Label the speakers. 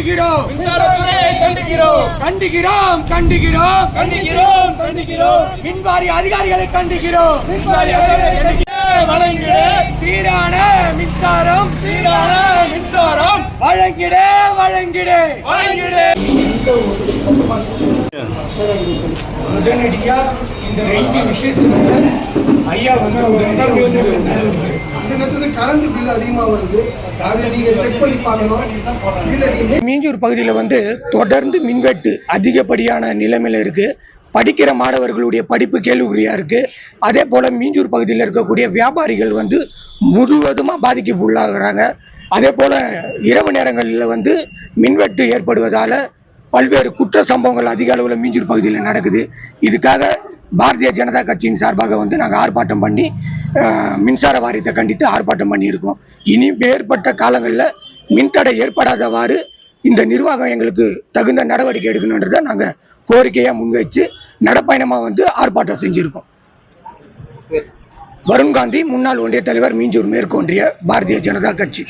Speaker 1: கண்டிக்கிறோம்.
Speaker 2: மின்சாரத்துறையை கண்டிக்கிறோம்.
Speaker 1: கண்டிக்கிறோம் கண்டிக்கிறோம்
Speaker 2: கண்டிக்கிறோம் கண்டிக்கிறோம்.
Speaker 1: மின்வாரி அதிகாரிகளை கண்டிக்கிறோம்.
Speaker 2: மின்வாரி அதிகாரிகளை கண்டிக்கிறோம். வழங்கிட
Speaker 1: சீரான மின்சாரம்
Speaker 2: சீரான மின்சாரம்
Speaker 1: வழங்கிட வழங்கிட
Speaker 2: வழங்கிட.
Speaker 1: உடனடியா இந்த 2 விஷயத்துல ஐயா
Speaker 3: கரண்ட் பில் அதிகமா வருது. அதை நீங்க செக் பண்ணி பார்க்கணும்.
Speaker 4: மீஞ்சூர் பகுதியில் தொடர்ந்து மின்வெட்டு அதிகப்படியான நிலைமையில இருக்கு. படிக்கிற மாணவர்களுடைய படிப்பு கேள்விக்குறியா இருக்கு. அதே போல மீஞ்சூர் பகுதியில் இருக்கக்கூடிய வியாபாரிகள் முழுவதுமா பாதிக்கு உள்ளாகிறாங்க. அதே போல இரவு நேரங்களில் மின்வெட்டு ஏற்படுவதால பல்வேறு குற்ற சம்பவங்கள் அதிக அளவில் மீஞ்சூர் பகுதியில் நடக்குது. இதுக்காக பாரதிய ஜனதா கட்சியின் சார்பாக நாங்கள் ஆர்ப்பாட்டம் பண்ணி மின்சார வாரியத்தை கண்டித்து ஆர்ப்பாட்டம் பண்ணியிருக்கோம். இனி ஏற்பட்ட காலங்களில் மின்தடை ஏற்படாதவாறு இந்த நிர்வாகம் எங்களுக்கு தகுந்த நடவடிக்கை எடுக்கணுன்றதை நாங்கள் கோரிக்கையாக முன்வைச்சு நடப்பயணமாக ஆர்ப்பாட்டம் செஞ்சுருக்கோம். வருண் காந்தி, முன்னாள் ஒன்றிய தலைவர், மீஞ்சூர் மேற்கு ஒன்றிய பாரதிய ஜனதா கட்சி.